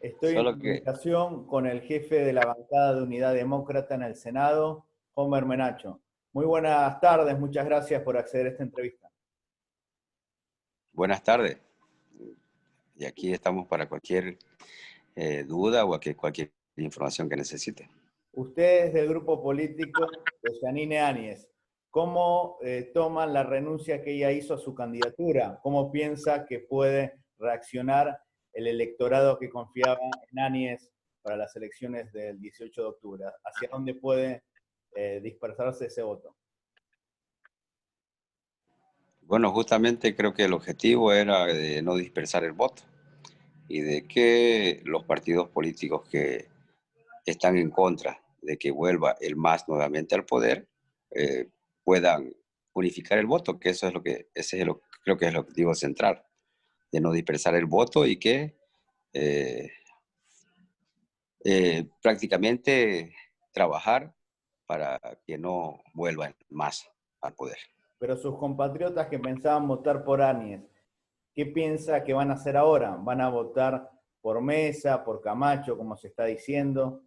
Estoy en Solo que, comunicación con el jefe de la bancada de Unidad Demócrata en el Senado, Homer Menacho. Muy buenas tardes, muchas gracias por acceder a esta entrevista. buenas tardes. Y aquí estamos para cualquier duda o cualquier información que necesite. Usted es del grupo político de Yanine Áñez. ¿Cómo toman la renuncia que ella hizo a su candidatura? ¿Cómo piensa que puede reaccionar el electorado que confiaba en Áñez para las elecciones del 18 de octubre? ¿Hacia dónde puede dispersarse ese voto? Bueno, justamente creo que el objetivo era de no dispersar el voto y de que los partidos políticos que están en contra de que vuelva el MAS nuevamente al poder eh, puedan unificar el voto, que eso es creo que es el objetivo central, de no dispersar el voto y que eh, prácticamente trabajar para que no vuelvan más al poder. Pero sus compatriotas que pensaban votar por Áñez, ¿qué piensa que van a hacer ahora? ¿Van a votar por Mesa, por Camacho, como se está diciendo?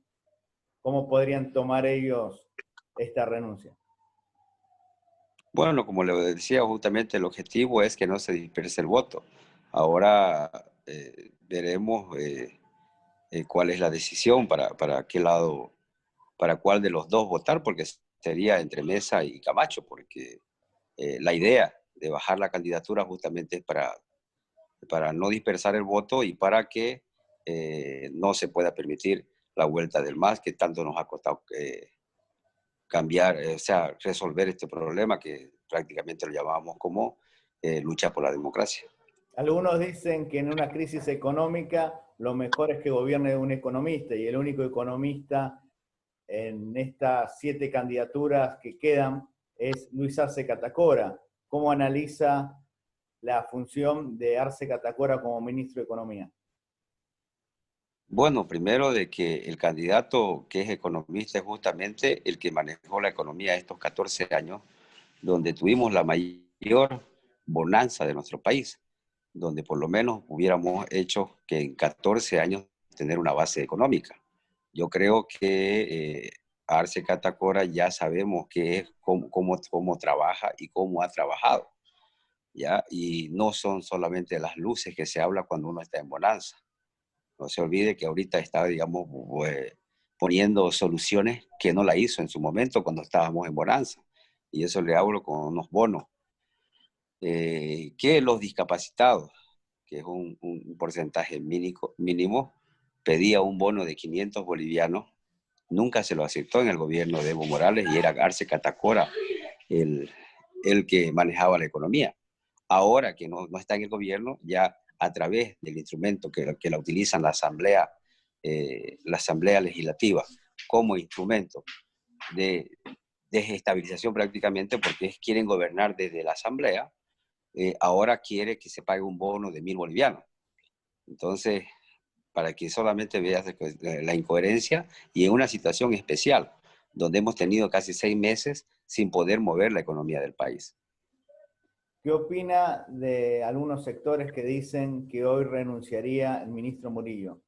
¿Cómo podrían tomar ellos esta renuncia? Bueno, como le decía, justamente el objetivo es que no se disperse el voto. Ahora veremos cuál es la decisión para qué lado, para cuál de los dos votar, porque sería entre Mesa y Camacho, porque la idea de bajar la candidatura justamente es para no dispersar el voto y para que no se pueda permitir la vuelta del MAS, que tanto nos ha costado cambiar, o sea, resolver este problema que prácticamente lo llamamos como lucha por la democracia. Algunos dicen que en una crisis económica lo mejor es que gobierne un economista y el único economista en estas 7 candidaturas que quedan es Luis Arce Catacora. ¿Cómo analiza la función de Arce Catacora como ministro de Economía? Bueno, primero de que el candidato que es economista es justamente el que manejó la economía estos 14 años, donde tuvimos la mayor bonanza de nuestro país, donde por lo menos hubiéramos hecho que en 14 años tener una base económica. Yo creo que Arce Catacora ya sabemos que es cómo trabaja y cómo ha trabajado, ¿ya? Y no son solamente las luces que se habla cuando uno está en bonanza. No se olvide que ahorita está, digamos, poniendo soluciones que no la hizo en su momento cuando estábamos en bonanza. Y eso le hablo con unos bonos. Que los discapacitados, que es un porcentaje mínimo, pedía un bono de 500 bolivianos. Nunca se lo aceptó en el gobierno de Evo Morales y era Arce Catacora el, el que manejaba la economía. Ahora que no está en el gobierno, ya a través del instrumento que la utilizan la asamblea legislativa como instrumento de desestabilización prácticamente, porque quieren gobernar desde la asamblea, ahora quiere que se pague un bono de 1.000 bolivianos. Entonces, para que solamente veas la incoherencia y en una situación especial, donde hemos tenido casi 6 meses sin poder mover la economía del país. ¿Qué opina de algunos sectores que dicen que hoy renunciaría el ministro Murillo?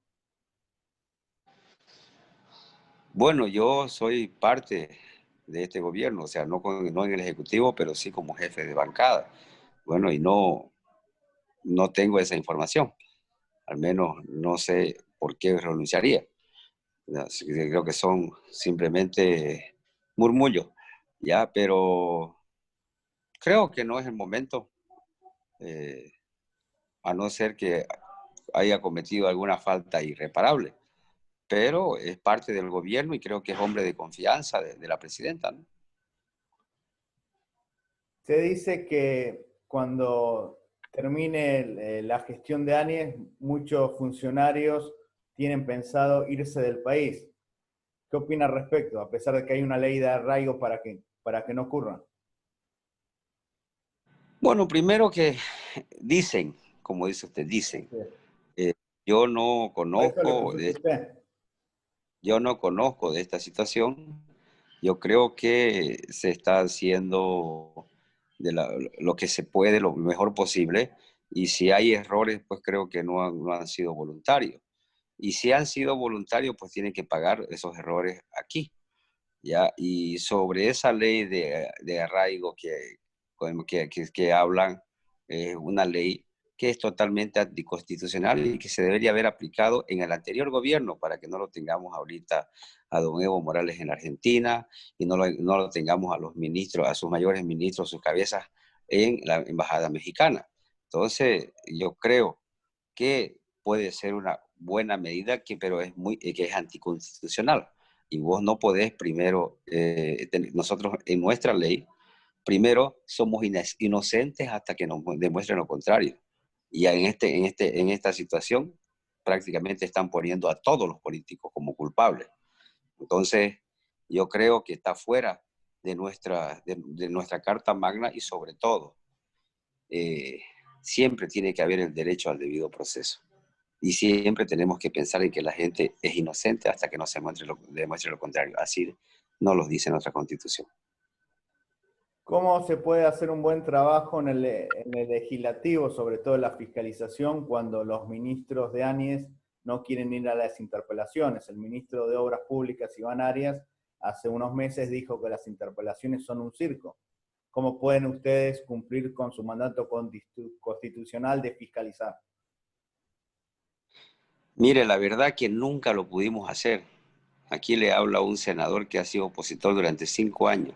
Bueno, yo soy parte de este gobierno, o sea, no en el Ejecutivo, pero sí como jefe de bancada. Bueno, y no tengo esa información, al menos no sé por qué renunciaría. Así que creo que son simplemente murmullos, ya, pero creo que no es el momento, eh, a no ser que haya cometido alguna falta irreparable, pero es parte del gobierno y creo que es hombre de confianza de la presidenta, ¿no? Se dice que cuando termine la gestión de Áñez, muchos funcionarios tienen pensado irse del país. ¿Qué opina al respecto? A pesar de que hay una ley de arraigo para que no ocurra. Bueno, primero que dicen, como dice usted, dicen, Sí. eh, yo no ¿O eso le conozco consulta a de, usted? yo no conozco de esta situación. Yo creo que se está haciendo lo que se puede, lo mejor posible, y si hay errores, pues creo que no han sido voluntarios. Y si han sido voluntarios, pues tienen que pagar esos errores aquí, ¿ya? Y sobre esa ley de arraigo que hablan, una ley que es totalmente anticonstitucional y que se debería haber aplicado en el anterior gobierno para que no lo tengamos ahorita a don Evo Morales en Argentina y no lo tengamos a los ministros, a sus mayores ministros, sus cabezas en la embajada mexicana. Entonces, yo creo que puede ser una buena medida, pero que es anticonstitucional. Y vos no podés primero, nosotros en nuestra ley, primero somos inocentes hasta que nos demuestren lo contrario. Y en esta situación prácticamente están poniendo a todos los políticos como culpables. Entonces, yo creo que está fuera de nuestra Carta Magna y sobre todo, eh, siempre tiene que haber el derecho al debido proceso. Y siempre tenemos que pensar en que la gente es inocente hasta que no se demuestre lo contrario. Así nos lo dice nuestra Constitución. ¿Cómo se puede hacer un buen trabajo en el legislativo, sobre todo en la fiscalización, cuando los ministros de Áñez no quieren ir a las interpelaciones? El ministro de Obras Públicas, Iván Arias, hace unos meses dijo que las interpelaciones son un circo. ¿Cómo pueden ustedes cumplir con su mandato constitucional de fiscalizar? Mire, la verdad que nunca lo pudimos hacer. Aquí le habla un senador que ha sido opositor durante 5 años,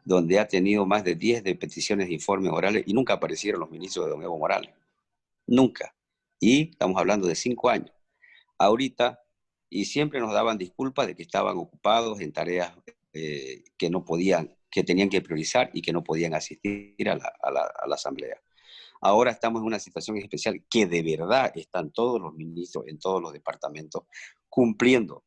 donde ha tenido más de 10 de peticiones de informes orales y nunca aparecieron los ministros de don Evo Morales. Nunca. Y estamos hablando de 5 años. Ahorita, y siempre nos daban disculpas de que estaban ocupados en tareas que no podían, que tenían que priorizar y que no podían asistir a la asamblea. Ahora estamos en una situación especial que de verdad están todos los ministros en todos los departamentos cumpliendo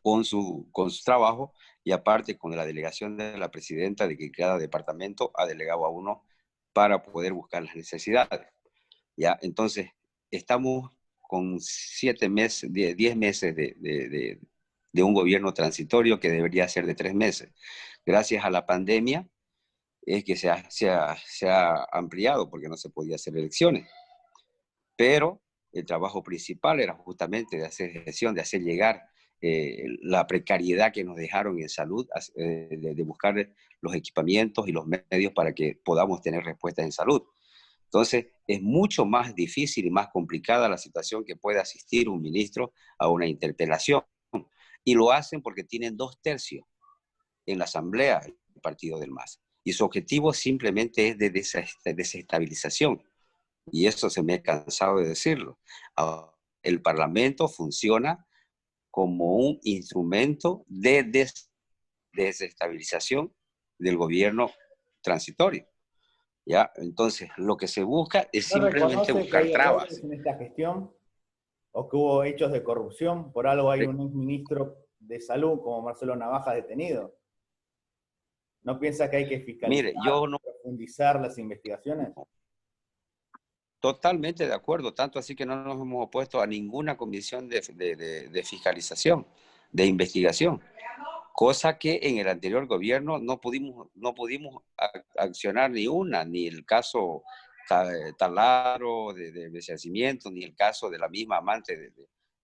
con su trabajo y aparte con la delegación de la presidenta de que cada departamento ha delegado a uno para poder buscar las necesidades. ¿Ya? Entonces, estamos con 7 meses, 10 meses de un gobierno transitorio que debería ser de 3 meses. Gracias a la pandemia es que se ha ampliado porque no se podía hacer elecciones. Pero el trabajo principal era justamente de hacer gestión, de hacer llegar la precariedad que nos dejaron en salud, de buscar los equipamientos y los medios para que podamos tener respuestas en salud. Entonces, es mucho más difícil y más complicada la situación que puede asistir un ministro a una interpelación. Y lo hacen porque tienen 2/3 en la Asamblea del Partido del MAS. Y su objetivo simplemente es de desestabilización. Y eso se me ha cansado de decirlo. El Parlamento funciona como un instrumento de desestabilización del gobierno transitorio. ¿Ya? Entonces, lo que se busca es ¿No simplemente reconoce que buscar hay errores trabas. en esta gestión o que hubo hechos de corrupción? Por algo hay un exministro de salud como Marcelo Navaja detenido. ¿No piensa que hay que fiscalizar, Mire, yo no, profundizar las investigaciones? totalmente de acuerdo, tanto así que no nos hemos opuesto a ninguna comisión de fiscalización, de investigación, cosa que en el anterior gobierno no pudimos accionar ni una, ni el caso Talaro de yacimiento, ni el caso de la misma amante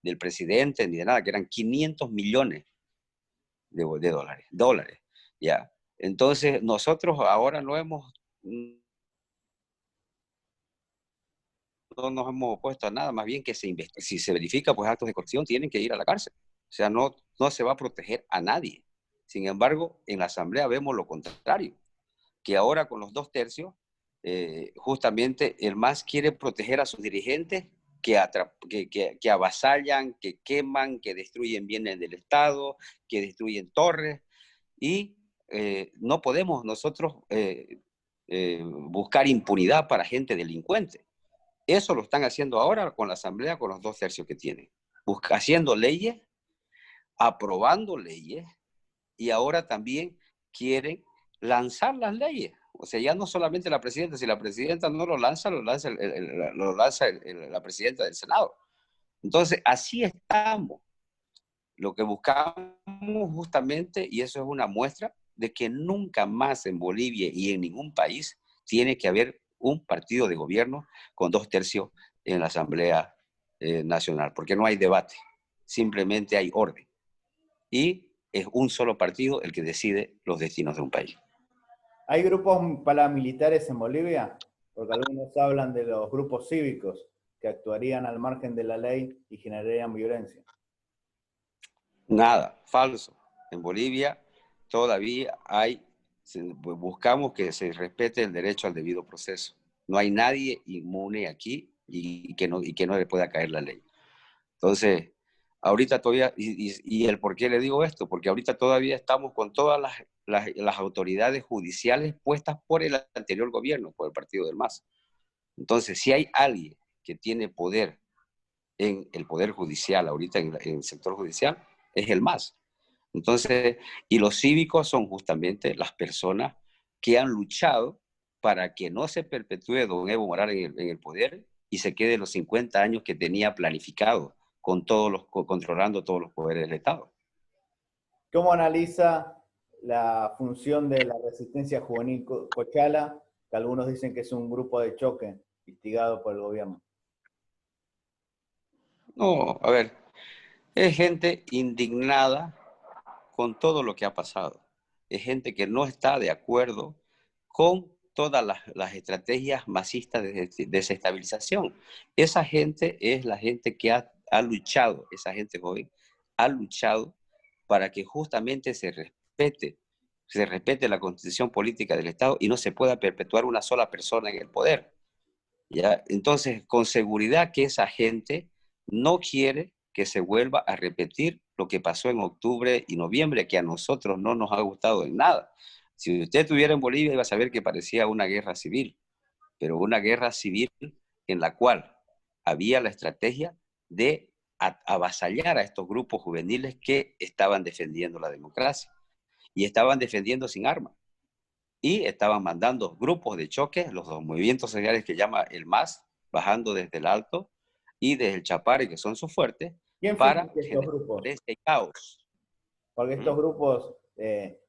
del presidente, ni de nada, que eran 500 millones de dólares, ya. Entonces, nosotros ahora no nos hemos opuesto a nada, más bien que si se verifica pues actos de corrupción, tienen que ir a la cárcel. O sea, no se va a proteger a nadie. Sin embargo, en la Asamblea vemos lo contrario, que ahora con los 2/3, justamente el MAS quiere proteger a sus dirigentes que avasallan, que queman, que destruyen bienes del Estado, que destruyen torres, y no podemos nosotros buscar impunidad para gente delincuente. Eso lo están haciendo ahora con la Asamblea, con los 2/3 que tienen. Haciendo leyes, aprobando leyes, y ahora también quieren lanzar las leyes. O sea, ya no solamente la presidenta, si la presidenta no lo lanza, la presidenta del Senado. Entonces, así estamos. Lo que buscamos justamente, y eso es una muestra, de que nunca más en Bolivia y en ningún país tiene que haber un partido de gobierno con 2/3 en la Asamblea nacional, porque no hay debate, simplemente hay orden. Y es un solo partido el que decide los destinos de un país. ¿Hay grupos paramilitares en Bolivia? Porque algunos hablan de los grupos cívicos que actuarían al margen de la ley y generarían violencia. Nada, falso. En Bolivia todavía buscamos que se respete el derecho al debido proceso. No hay nadie inmune aquí y que no le pueda caer la ley. Entonces, ahorita todavía, y el por qué le digo esto, porque ahorita todavía estamos con todas las autoridades judiciales puestas por el anterior gobierno, por el partido del MAS. Entonces, si hay alguien que tiene poder en el Poder Judicial, ahorita en el sector judicial, es el MAS. Entonces, y los cívicos son justamente las personas que han luchado para que no se perpetúe don Evo Morales en el poder y se quede los 50 años que tenía planificado, controlando todos los poderes del Estado. ¿Cómo analiza la función de la resistencia juvenil Cochala, que algunos dicen que es un grupo de choque instigado por el gobierno? No, a ver, es gente indignada con todo lo que ha pasado. Es gente que no está de acuerdo con todas las estrategias masistas de desestabilización. Esa gente es la gente que ha luchado, esa gente joven, ha luchado para que justamente se respete la constitución política del Estado y no se pueda perpetuar una sola persona en el poder. ¿Ya? Entonces, con seguridad que esa gente no quiere que se vuelva a repetir lo que pasó en octubre y noviembre, que a nosotros no nos ha gustado en nada. Si usted estuviera en Bolivia, iba a saber que parecía una guerra civil, pero una guerra civil en la cual había la estrategia de avasallar a estos grupos juveniles que estaban defendiendo la democracia y estaban defendiendo sin armas y estaban mandando grupos de choque, los dos movimientos sociales que llama el MAS, bajando desde el Alto y desde el Chapare, que son sus fuertes, ¿Quién para financia estos generar grupos? este caos. Porque estos grupos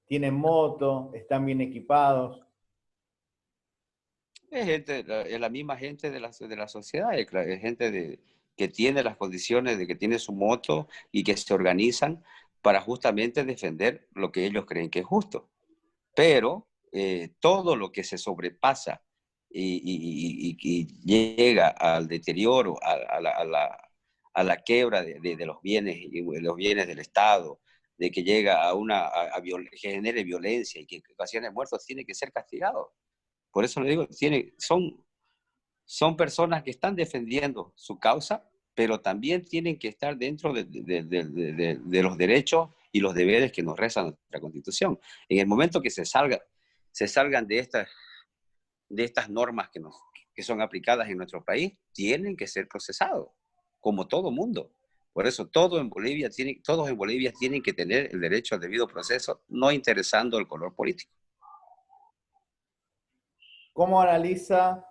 tienen moto, están bien equipados. Es la misma gente de la sociedad, es gente que tiene las condiciones, de que tiene su moto y que se organizan para justamente defender lo que ellos creen que es justo. Pero todo lo que se sobrepasa y llega al deterioro, a la quiebra de los bienes y los bienes del Estado, de que llega que genere violencia y que ocasione muertos, tiene que ser castigado. Por eso le digo, son personas que están defendiendo su causa, pero también tienen que estar dentro de los derechos y los deberes que nos reza nuestra Constitución. En el momento que se salgan de estas normas que son aplicadas en nuestro país, tienen que ser procesados, como todo mundo. Por eso todos en Bolivia tienen que tener el derecho al debido proceso, no interesando el color político. ¿Cómo analiza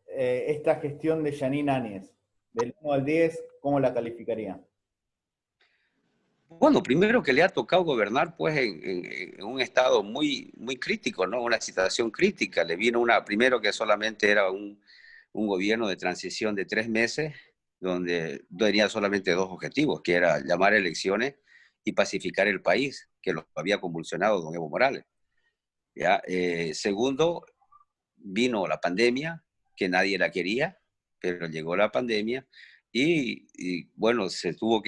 esta gestión de Yanine Áñez? Del 1 al 10, ¿cómo la calificaría? Bueno, primero que le ha tocado gobernar pues en un estado muy, muy crítico, ¿no? Una situación crítica. Le vino primero que solamente era un gobierno de transición de 3 meses, donde tenía solamente dos objetivos, que era llamar elecciones y pacificar el país, que lo había convulsionado don Evo Morales. ¿Ya? Segundo, vino la pandemia, que nadie la quería, pero llegó la pandemia bueno, se tuvo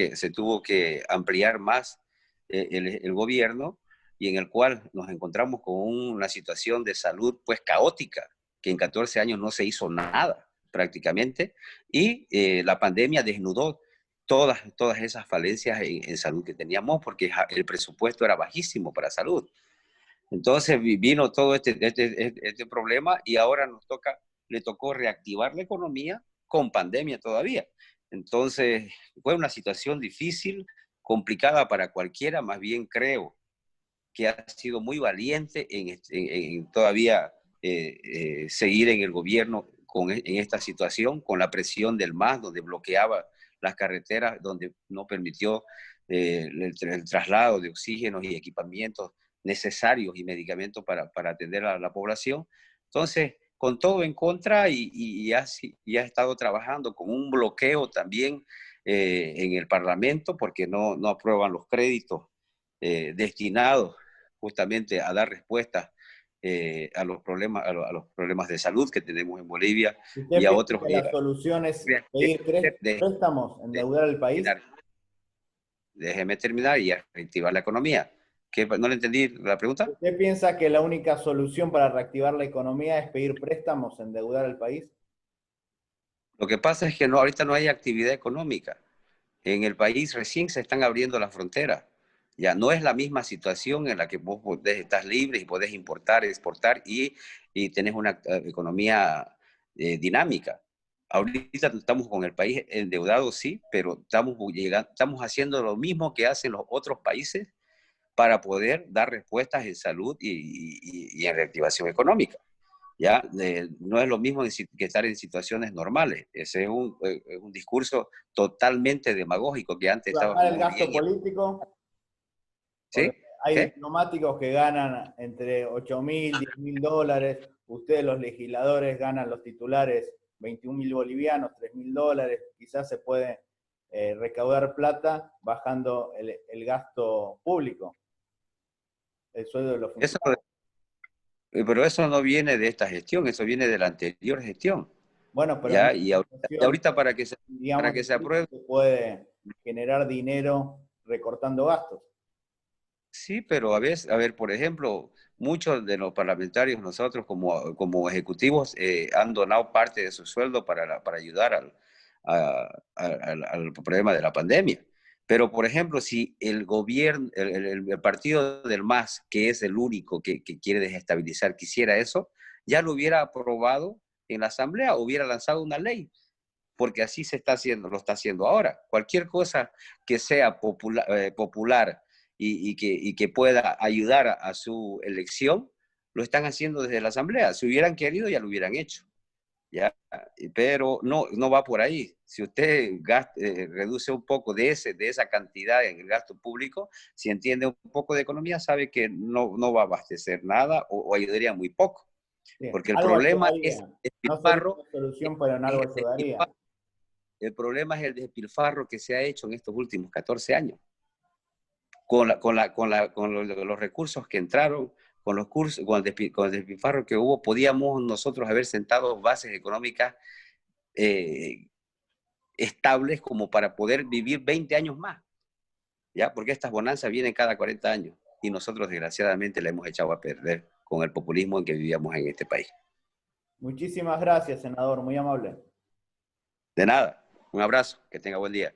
que ampliar más el gobierno y en el cual nos encontramos con una situación de salud pues caótica, que en 14 años no se hizo nada prácticamente y la pandemia desnudó todas esas falencias en salud que teníamos porque el presupuesto era bajísimo para salud. Entonces vino todo este problema y ahora le tocó reactivar la economía con pandemia todavía. Entonces fue una situación difícil, complicada para cualquiera, más bien creo que ha sido muy valiente en todavía seguir en el gobierno en esta situación, con la presión del MAS, donde bloqueaba las carreteras, donde no permitió el traslado de oxígenos y equipamientos necesarios y medicamentos para atender a la población. Entonces, con todo en contra y ha estado trabajando con un bloqueo también en el Parlamento porque no aprueban los créditos destinados justamente a dar respuesta a los problemas, a los problemas de salud que tenemos en Bolivia y ¿Usted a piensa otros. que la solución es pedir préstamos, de endeudar al país? terminar. Déjeme terminar y reactivar la economía. ¿No le entendí la pregunta? ¿Usted piensa que la única solución para reactivar la economía es pedir préstamos, endeudar al país? Lo que pasa es que no, ahorita no hay actividad económica. En el país recién se están abriendo las fronteras. Ya no es la misma situación en la que vos estás libre y podés importar, exportar y tenés una economía dinámica. Ahorita estamos con el país endeudado, sí, pero estamos haciendo lo mismo que hacen los otros países para poder dar respuestas en salud y en reactivación económica. ¿Ya? No es lo mismo que estar en situaciones normales. Ese es un discurso totalmente demagógico que antes estaba Bajar el muy gasto bien. político, porque ¿Sí? hay ¿Qué? diplomáticos que ganan entre 8.000, 10.000 dólares, ustedes los legisladores ganan los titulares 21.000 bolivianos, 3.000 dólares, quizás se puede recaudar plata bajando el gasto público, el sueldo de los Eso, funcionarios. pero eso no viene de esta gestión, eso viene de la anterior gestión. Bueno, pero en ¿Ya? esta Y situación, ahorita para digamos, que se apruebe. se puede generar dinero recortando gastos. Sí, pero a ver, por ejemplo, muchos de los parlamentarios, nosotros como ejecutivos, han donado parte de su sueldo para ayudar al problema de la pandemia. Pero, por ejemplo, si el gobierno, el partido del MAS, que es el único que quiere desestabilizar, quisiera eso, ya lo hubiera aprobado en la Asamblea, hubiera lanzado una ley, porque así se está haciendo, lo está haciendo ahora. Cualquier cosa que sea popular y que pueda ayudar a su elección, lo están haciendo desde la Asamblea. Si hubieran querido, ya lo hubieran hecho. ¿Ya? Pero no va por ahí. Si usted reduce un poco de esa cantidad en el gasto público, si entiende un poco de economía, sabe que no va a abastecer nada o ayudaría muy poco. Sí, Porque el algo problema es ayudaría. el No sería despilfarro, una solución, pero en algo ayudaría. el problema es el despilfarro que se ha hecho en estos últimos 14 años. Con los recursos que entraron, con el despilfarro que hubo, podíamos nosotros haber sentado bases económicas eh, estables como para poder vivir 20 años más, ¿ya? Porque estas bonanzas vienen cada 40 años y nosotros desgraciadamente la hemos echado a perder con el populismo en que vivíamos en este país. Muchísimas gracias, senador, muy amable. De nada, un abrazo, que tenga buen día.